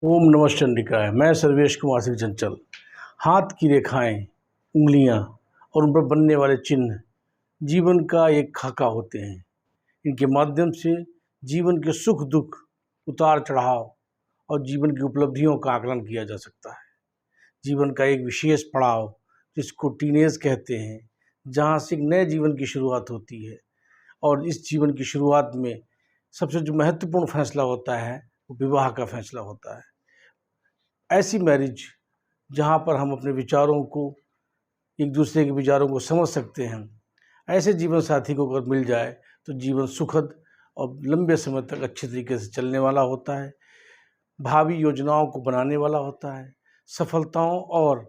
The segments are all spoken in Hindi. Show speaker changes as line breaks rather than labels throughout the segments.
ओम नमः चंडिकाय। मैं सर्वेश कुमार सिंह चंचल। हाथ की रेखाएं, उंगलियां और उन पर बनने वाले चिन्ह जीवन का एक खाका होते हैं। इनके माध्यम से जीवन के सुख दुख, उतार चढ़ाव और जीवन की उपलब्धियों का आकलन किया जा सकता है। जीवन का एक विशेष पड़ाव जिसको टीनेज कहते हैं, जहाँ से एक नए जीवन की शुरुआत होती है। और इस जीवन की शुरुआत में सबसे जो महत्वपूर्ण फैसला होता है वो विवाह का फैसला होता है। ऐसी मैरिज जहाँ पर हम अपने विचारों को, एक दूसरे के विचारों को समझ सकते हैं, ऐसे जीवन साथी को अगर मिल जाए तो जीवन सुखद और लंबे समय तक अच्छे तरीके से चलने वाला होता है। भावी योजनाओं को बनाने वाला होता है, सफलताओं और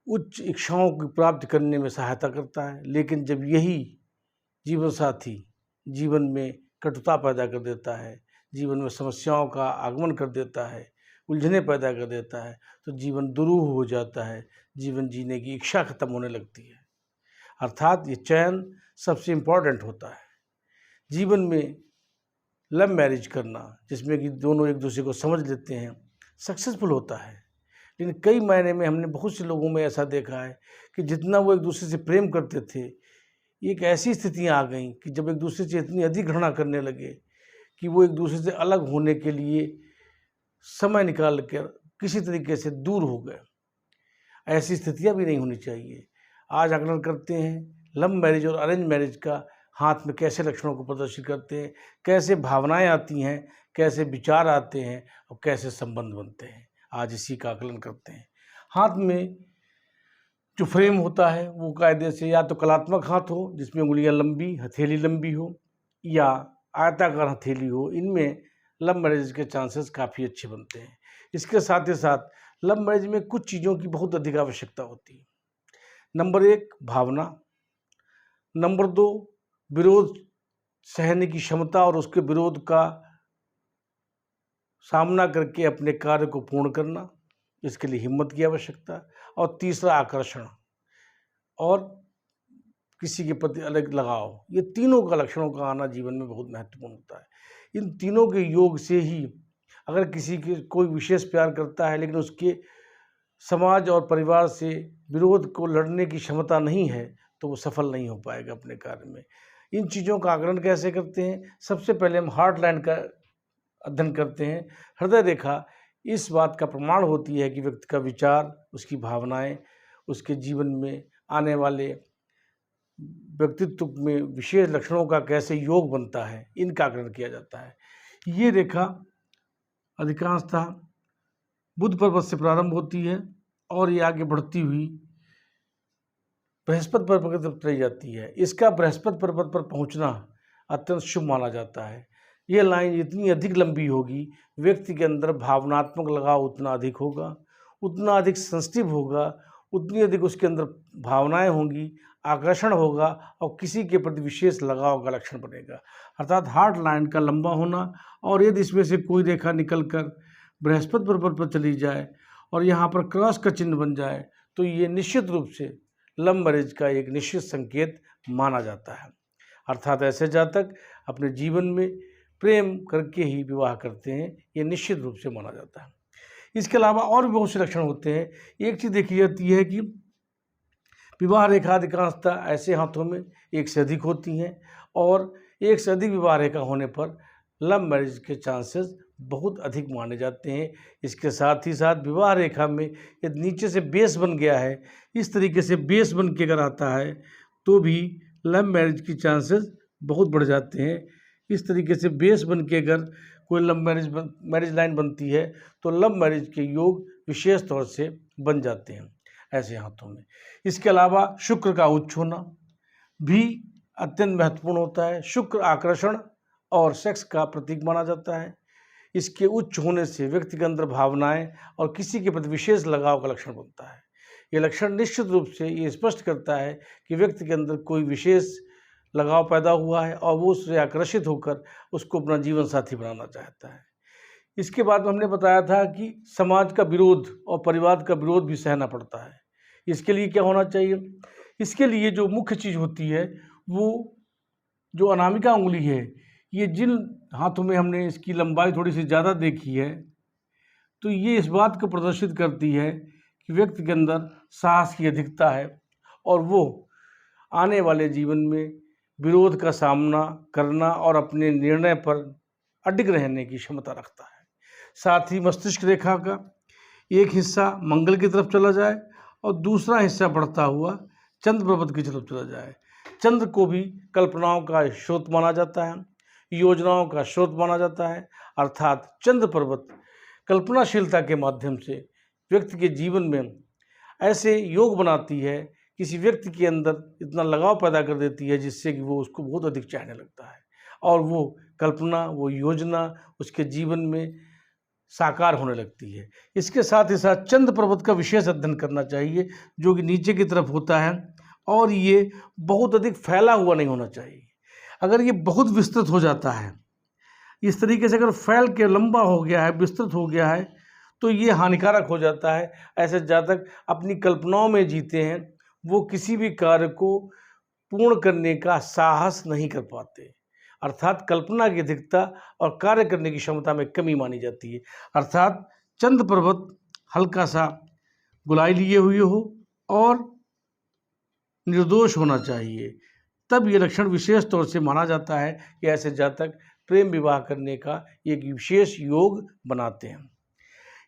उच्च इच्छाओं की प्राप्ति करने में सहायता करता है। लेकिन जब यही जीवन साथी जीवन में कटुता पैदा कर देता है, जीवन में समस्याओं का आगमन कर देता है, उलझने पैदा कर देता है, तो जीवन दुरूह हो जाता है, जीवन जीने की इच्छा खत्म होने लगती है। अर्थात ये चयन सबसे इम्पॉर्टेंट होता है जीवन में। लव मैरिज करना, जिसमें कि दोनों एक दूसरे को समझ लेते हैं, सक्सेसफुल होता है। लेकिन कई मायने में हमने बहुत से लोगों में ऐसा देखा है कि जितना वो एक दूसरे से प्रेम करते थे, एक ऐसी स्थितियां आ गई कि जब एक दूसरे से इतनी अधिक घृणा करने लगे कि वो एक दूसरे से अलग होने के लिए समय निकाल कर किसी तरीके से दूर हो गए। ऐसी स्थितियां भी नहीं होनी चाहिए। आज आकलन करते हैं लव मैरिज और अरेंज मैरिज का हाथ में कैसे लक्षणों को प्रदर्शित करते हैं, कैसे भावनाएं आती हैं, कैसे विचार आते हैं और कैसे संबंध बनते हैं। आज इसी का आकलन करते हैं। हाथ में जो फ्रेम होता है वो कायदे से या तो कलात्मक हाथ हो, जिसमें उंगलियां लंबी, हथेली लंबी हो, या आयताकार हथेली हो। इनमें लव मैरिज के चांसेस काफ़ी अच्छे बनते हैं। इसके साथ ही साथ लव मैरिज में कुछ चीज़ों की बहुत अधिक आवश्यकता होती है। नंबर 1 भावना, नंबर 2 विरोध सहने की क्षमता और उसके विरोध का सामना करके अपने कार्य को पूर्ण करना, इसके लिए हिम्मत की आवश्यकता, और तीसरा आकर्षण और किसी के प्रति अलग लगाव। ये तीनों का लक्षणों का आना जीवन में बहुत महत्वपूर्ण होता है। इन तीनों के योग से ही अगर किसी के कोई विशेष प्यार करता है लेकिन उसके समाज और परिवार से विरोध को लड़ने की क्षमता नहीं है, तो वो सफल नहीं हो पाएगा अपने कार्य में। इन चीज़ों का आकलन कैसे करते हैं? सबसे पहले हम हार्ट लाइन का अध्ययन करते हैं। हृदय रेखा इस बात का प्रमाण होती है कि व्यक्ति का विचार, उसकी भावनाएं, उसके जीवन में आने वाले व्यक्तित्व में विशेष लक्षणों का कैसे योग बनता है, इनका आकलन किया जाता है। ये रेखा अधिकांशतः बुध पर्वत से प्रारंभ होती है और ये आगे बढ़ती हुई बृहस्पति पर्वत पर चली जाती है। इसका बृहस्पति पर्वत पर पहुंचना अत्यंत शुभ माना जाता है। ये लाइन जितनी अधिक लंबी होगी, व्यक्ति के अंदर भावनात्मक लगाव उतना अधिक होगा, उतना अधिक सेंसिटिव होगा, उतनी अधिक उसके अंदर भावनाएं होंगी, आकर्षण होगा और किसी के प्रति विशेष लगाव का लक्षण बनेगा। अर्थात हार्ट लाइन का लंबा होना, और यदि इसमें से कोई रेखा निकलकर बृहस्पति पर्वत पर चली जाए और यहाँ पर क्रॉस का चिन्ह बन जाए, तो ये निश्चित रूप से लव मैरिज का एक निश्चित संकेत माना जाता है। अर्थात ऐसे जातक अपने जीवन में प्रेम करके ही विवाह करते हैं, ये निश्चित रूप से माना जाता है। इसके अलावा और भी बहुत से लक्षण होते हैं। एक चीज़ देखी जाती है कि विवाह रेखा अधिकांशतः ऐसे हाथों में एक से अधिक होती हैं, और एक से अधिक विवाह रेखा होने पर लव मैरिज के चांसेस बहुत अधिक माने जाते हैं। इसके साथ ही साथ विवाह रेखा में यदि नीचे से बेस बन गया है, इस तरीके से बेस बन के अगर आता है, तो भी लव मैरिज की चांसेस बहुत बढ़ जाते हैं। इस तरीके से बेस बन के अगर कोई लव मैरिज लाइन बनती है, तो लव मैरिज के योग विशेष तौर से बन जाते हैं ऐसे हाथों में। इसके अलावा शुक्र का उच्च होना भी अत्यंत महत्वपूर्ण होता है। शुक्र आकर्षण और सेक्स का प्रतीक माना जाता है। इसके उच्च होने से व्यक्ति के अंदर भावनाएं और किसी के प्रति विशेष लगाव का लक्षण बनता है। ये लक्षण निश्चित रूप से ये स्पष्ट करता है कि व्यक्ति के अंदर कोई विशेष लगाव पैदा हुआ है और वो उससे आकर्षित होकर उसको अपना जीवन साथी बनाना चाहता है। इसके बाद हमने बताया था कि समाज का विरोध और परिवार का विरोध भी सहना पड़ता है। इसके लिए क्या होना चाहिए? इसके लिए जो मुख्य चीज़ होती है, वो जो अनामिका उंगली है, ये जिन हाथों में हमने इसकी लंबाई थोड़ी सी ज़्यादा देखी है, तो ये इस बात को प्रदर्शित करती है कि व्यक्ति के अंदर साहस की अधिकता है और वो आने वाले जीवन में विरोध का सामना करना और अपने निर्णय पर अडिग रहने की क्षमता रखता है। साथ ही मस्तिष्क रेखा का एक हिस्सा मंगल की तरफ चला जाए और दूसरा हिस्सा बढ़ता हुआ चंद्र पर्वत की तरफ चला जाए। चंद्र को भी कल्पनाओं का स्रोत माना जाता है, योजनाओं का स्रोत माना जाता है। अर्थात चंद्र पर्वत कल्पनाशीलता के माध्यम से व्यक्ति के जीवन में ऐसे योग बनाती है, किसी व्यक्ति के अंदर इतना लगाव पैदा कर देती है जिससे कि वो उसको बहुत अधिक चाहने लगता है और वो कल्पना, वो योजना उसके जीवन में साकार होने लगती है। इसके साथ ही साथ चंद्र पर्वत का विशेष अध्ययन करना चाहिए, जो कि नीचे की तरफ होता है और ये बहुत अधिक फैला हुआ नहीं होना चाहिए। अगर ये बहुत विस्तृत हो जाता है, इस तरीके से अगर फैल के लंबा हो गया है, विस्तृत हो गया है, तो ये हानिकारक हो जाता है। ऐसे जातक अपनी कल्पनाओं में जीते हैं, वो किसी भी कार्य को पूर्ण करने का साहस नहीं कर पाते। अर्थात कल्पना की अधिकता और कार्य करने की क्षमता में कमी मानी जाती है। अर्थात चंद्र पर्वत हल्का सा गुलाई लिए हुए हो और निर्दोष होना चाहिए, तब ये लक्षण विशेष तौर से माना जाता है कि ऐसे जातक प्रेम विवाह करने का एक विशेष योग बनाते हैं।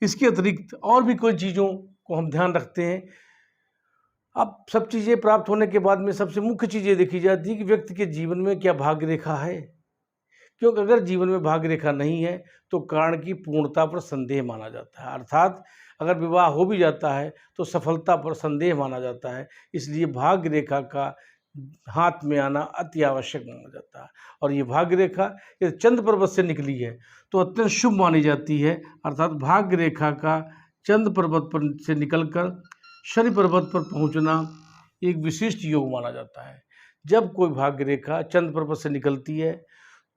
इसके अतिरिक्त और भी कोई चीज़ों को हम ध्यान रखते हैं। अब सब चीज़ें प्राप्त होने के बाद में सबसे मुख्य चीज़ ये देखी जाती है कि व्यक्ति के जीवन में क्या भाग्य रेखा है, क्योंकि अगर जीवन में भाग्य रेखा नहीं है तो कारण की पूर्णता पर संदेह माना जाता है। अर्थात अगर विवाह हो भी जाता है तो सफलता पर संदेह माना जाता है। इसलिए भाग्य रेखा का हाथ में आना अति आवश्यक माना जाता है और ये भाग्य रेखा यदि चंद्र पर्वत से निकली है तो अत्यंत शुभ मानी जाती है। अर्थात भाग्य रेखा का चंद्र पर्वत पर से निकलकर शनि पर्वत पर पहुंचना एक विशिष्ट योग माना जाता है। जब कोई भाग्य रेखा चंद्र पर्वत से निकलती है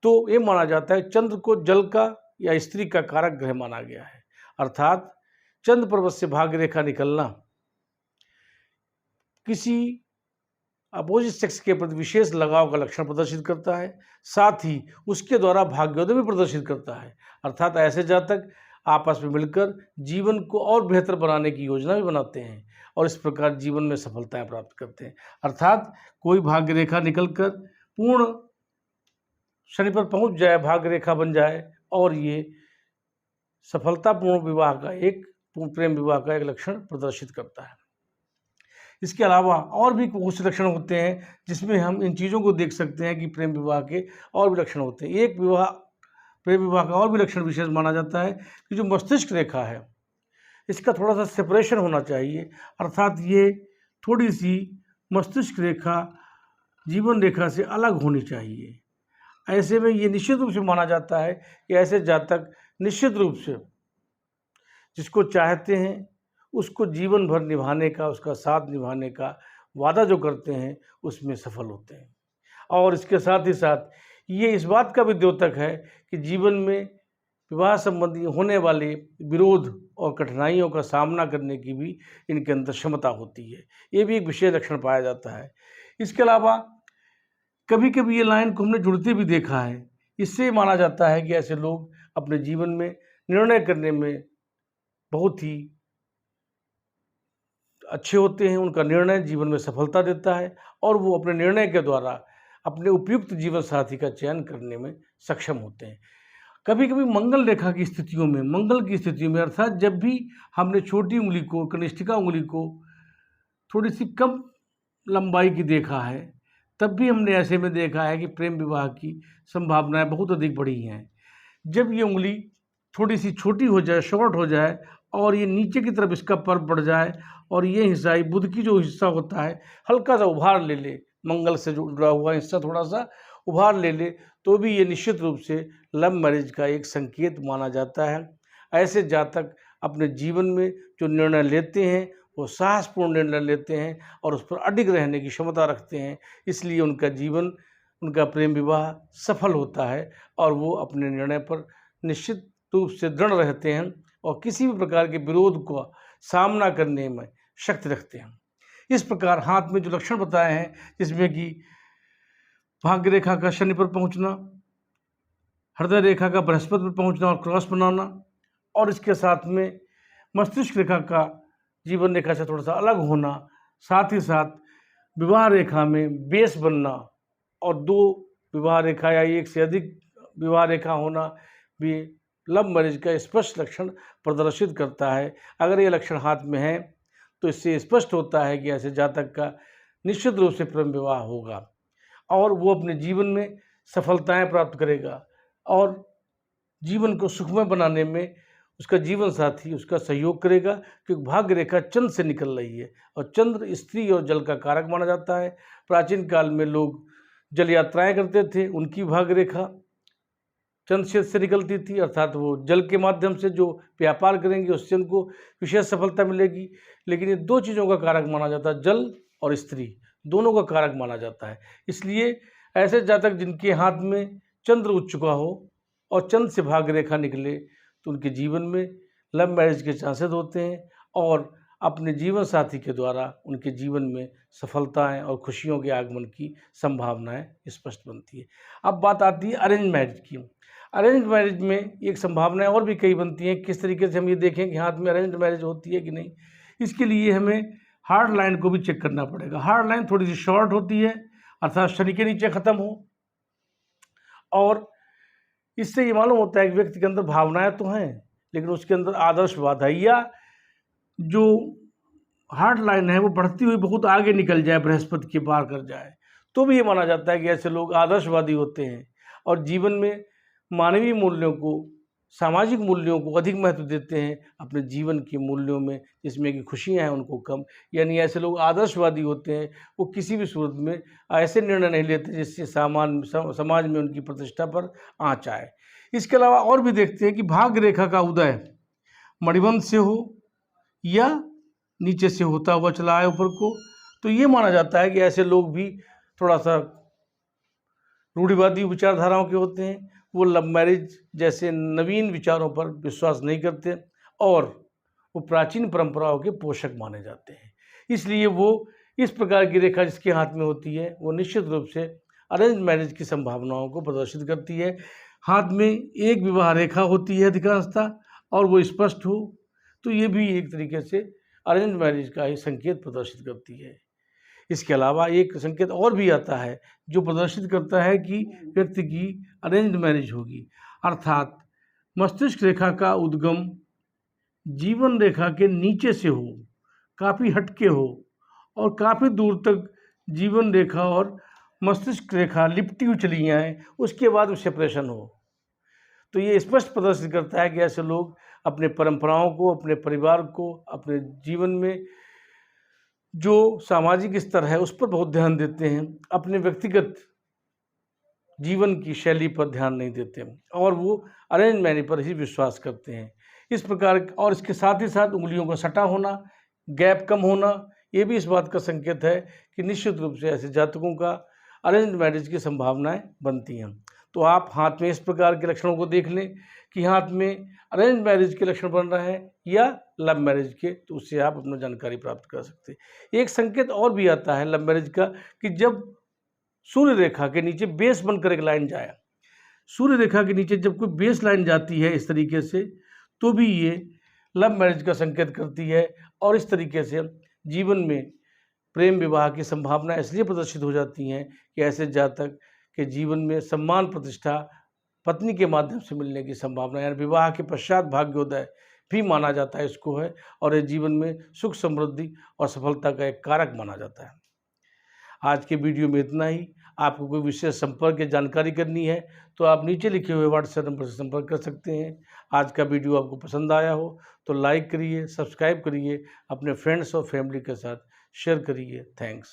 तो ये माना जाता है चंद्र को जल का या स्त्री का कारक ग्रह माना गया है। अर्थात चंद्र पर्वत से भाग्य रेखा निकलना किसी अपोजिट सेक्स के प्रति विशेष लगाव का लक्षण प्रदर्शित करता है, साथ ही उसके द्वारा भाग्योदय भी प्रदर्शित करता है। अर्थात ऐसे जातक आपस में मिलकर जीवन को और बेहतर बनाने की योजना भी बनाते हैं और इस प्रकार जीवन में सफलताएं प्राप्त करते हैं। अर्थात कोई भाग्य रेखा निकलकर पूर्ण शनि पर पहुंच जाए, भाग्य रेखा बन जाए और ये सफलतापूर्ण विवाह का एक प्रेम विवाह का एक लक्षण प्रदर्शित करता है। इसके अलावा और भी कुछ लक्षण होते हैं जिसमें हम इन चीज़ों को देख सकते हैं कि प्रेम विवाह के और भी लक्षण होते हैं। एक प्रेम विवाह का और भी लक्षण विशेष माना जाता है कि जो मस्तिष्क रेखा है इसका थोड़ा सा सेपरेशन होना चाहिए। अर्थात ये थोड़ी सी मस्तिष्क रेखा जीवन रेखा से अलग होनी चाहिए। ऐसे में ये निश्चित रूप से माना जाता है कि ऐसे जातक निश्चित रूप से जिसको चाहते हैं उसको जीवन भर निभाने का, उसका साथ निभाने का वादा जो करते हैं उसमें सफल होते हैं। और इसके साथ ही साथ ये इस बात का भी द्योतक है कि जीवन में विवाह संबंधी होने वाले विरोध और कठिनाइयों का सामना करने की भी इनके अंदर क्षमता होती है। ये भी एक विशेष लक्षण पाया जाता है। इसके अलावा कभी कभी ये लाइन को हमने जुड़ते भी देखा है। इससे माना जाता है कि ऐसे लोग अपने जीवन में निर्णय करने में बहुत ही अच्छे होते हैं, उनका निर्णय जीवन में सफलता देता है और वो अपने निर्णय के द्वारा अपने उपयुक्त जीवन साथी का चयन करने में सक्षम होते हैं। कभी कभी मंगल रेखा की स्थितियों में, मंगल की स्थितियों में अर्थात जब भी हमने छोटी उंगली को, कनिष्ठिका उंगली को थोड़ी सी कम लंबाई की देखा है, तब भी हमने ऐसे में देखा है कि प्रेम विवाह की संभावनाएं बहुत अधिक बढ़ी हैं। जब ये उंगली थोड़ी सी छोटी हो जाए, शॉर्ट हो जाए और ये नीचे की तरफ इसका पर्व बढ़ जाए और ये हिस्सा बुध की जो हिस्सा होता है हल्का सा उभार ले ले, मंगल से जुड़ा हुआ हिस्सा थोड़ा सा उभार ले ले, तो भी ये निश्चित रूप से लव मैरिज का एक संकेत माना जाता है। ऐसे जातक अपने जीवन में जो निर्णय लेते हैं वो साहसपूर्ण निर्णय लेते हैं और उस पर अडिग रहने की क्षमता रखते हैं, इसलिए उनका जीवन, उनका प्रेम विवाह सफल होता है और वो अपने निर्णय पर निश्चित रूप से दृढ़ रहते हैं और किसी भी प्रकार के विरोध का सामना करने में शक्ति रखते हैं। इस प्रकार हाथ में जो लक्षण बताए हैं, जिसमें कि भाग्य रेखा का शनि पर पहुंचना, हृदय रेखा का बृहस्पति पर पहुंचना और क्रॉस बनाना, और इसके साथ में मस्तिष्क रेखा का जीवन रेखा से थोड़ा सा अलग होना, साथ ही साथ विवाह रेखा में बेस बनना और 2 विवाह रेखा या एक से अधिक विवाह रेखा होना भी लव मैरिज का स्पष्ट लक्षण प्रदर्शित करता है। अगर ये लक्षण हाथ में है तो इससे स्पष्ट होता है कि ऐसे जातक का निश्चित रूप से प्रेम विवाह होगा और वो अपने जीवन में सफलताएं प्राप्त करेगा और जीवन को सुखमय बनाने में उसका जीवन साथी उसका सहयोग करेगा, क्योंकि भाग्य रेखा चंद्र से निकल रही है और चंद्र स्त्री और जल का कारक माना जाता है। प्राचीन काल में लोग जल यात्राएं करते थे, उनकी भाग्य रेखा चंद्र क्षेत्र से निकलती थी, अर्थात वो जल के माध्यम से जो व्यापार करेंगे उससे उनको विशेष सफलता मिलेगी। लेकिन ये 2 चीज़ों का कारक माना जाता है, जल और स्त्री, दोनों का कारक माना जाता है। इसलिए ऐसे जातक जिनके हाथ में चंद्र उच्च चुका हो और चंद्र से भाग्य रेखा निकले तो उनके जीवन में लव मैरिज के चांसेस होते हैं और अपने जीवन साथी के द्वारा उनके जीवन में सफलताएं और खुशियों के आगमन की संभावनाएं स्पष्ट बनती है। अब बात आती है अरेंज मैरिज की। अरेंज मैरिज में एक संभावनाएं और भी कई बनती हैं। किस तरीके से हम ये देखें कि हाथ में अरेंज मैरिज होती है कि नहीं, इसके लिए हमें हार्ड लाइन को भी चेक करना पड़ेगा। हार्ड लाइन थोड़ी सी शॉर्ट होती है, अर्थात शनि के नीचे ख़त्म हो, और इससे ये मालूम होता है कि व्यक्ति के अंदर भावनाएं तो हैं लेकिन उसके अंदर आदर्शवाद है, या जो हार्ड लाइन है वो बढ़ती हुई बहुत आगे निकल जाए, बृहस्पति के पार कर जाए, तो भी ये माना जाता है कि ऐसे लोग आदर्शवादी होते हैं और जीवन में मानवीय मूल्यों को, सामाजिक मूल्यों को अधिक महत्व देते हैं अपने जीवन के मूल्यों में, जिसमें कि खुशियां हैं उनको कम। यानी ऐसे लोग आदर्शवादी होते हैं, वो किसी भी सूरत में ऐसे निर्णय नहीं लेते जिससे समाज में उनकी प्रतिष्ठा पर आँच आए। इसके अलावा और भी देखते हैं कि भाग्य रेखा का उदय मणिबंध से हो या नीचे से होता हुआ चला आए ऊपर को, तो ये माना जाता है कि ऐसे लोग भी थोड़ा सा रूढ़िवादी विचारधाराओं के होते हैं। वो लव मैरिज जैसे नवीन विचारों पर विश्वास नहीं करते और वो प्राचीन परंपराओं के पोषक माने जाते हैं। इसलिए वो इस प्रकार की रेखा जिसके हाथ में होती है वो निश्चित रूप से अरेंज मैरिज की संभावनाओं को प्रदर्शित करती है। हाथ में एक विवाह रेखा होती है अधिकांशतः और वो स्पष्ट हो तो ये भी एक तरीके से अरेंज मैरिज का ही संकेत प्रदर्शित करती है। इसके अलावा एक संकेत और भी आता है जो प्रदर्शित करता है कि व्यक्ति की अरेंज मैरिज होगी, अर्थात मस्तिष्क रेखा का उद्गम जीवन रेखा के नीचे से हो, काफ़ी हटके हो और काफ़ी दूर तक जीवन रेखा और मस्तिष्क रेखा लिपटी हुई चली आए, उसके बाद वो सेपरेशन हो। तो ये स्पष्ट प्रदर्शित करता है कि ऐसे लोग अपने परंपराओं को, अपने परिवार को, अपने जीवन में जो सामाजिक स्तर है उस पर बहुत ध्यान देते हैं, अपने व्यक्तिगत जीवन की शैली पर ध्यान नहीं देते और वो अरेंज मैरिज पर ही विश्वास करते हैं। इस प्रकार और इसके साथ ही साथ उंगलियों का सटा होना, गैप कम होना, ये भी इस बात का संकेत है कि निश्चित रूप से ऐसे जातकों का अरेंज मैरिज की संभावनाएं बनती हैं। तो आप हाथ में इस प्रकार के लक्षणों को देख लें कि हाथ में अरेंज मैरिज के लक्षण बन रहे हैं या लव मैरिज के, तो उससे आप अपना जानकारी प्राप्त कर सकते हैं। एक संकेत और भी आता है लव मैरिज का कि जब सूर्य रेखा के नीचे बेस बनकर एक लाइन जाए, सूर्य रेखा के नीचे जब कोई बेस लाइन जाती है इस तरीके से, तो भी ये लव मैरिज का संकेत करती है और इस तरीके से जीवन में प्रेम विवाह की संभावना इसलिए प्रदर्शित हो जाती हैं कि ऐसे जातक के जीवन में सम्मान प्रतिष्ठा पत्नी के माध्यम से मिलने की संभावना, यानी विवाह के पश्चात भाग्योदय भी माना जाता है इसको है, और ये जीवन में सुख समृद्धि और सफलता का एक कारक माना जाता है। आज के वीडियो में इतना ही। आपको कोई विशेष संपर्क या जानकारी करनी है तो आप नीचे लिखे हुए व्हाट्सएप नंबर से संपर्क कर सकते हैं। आज का वीडियो आपको पसंद आया हो तो लाइक करिए, सब्सक्राइब करिए, अपने फ्रेंड्स और फैमिली के साथ शेयर करिए। थैंक्स।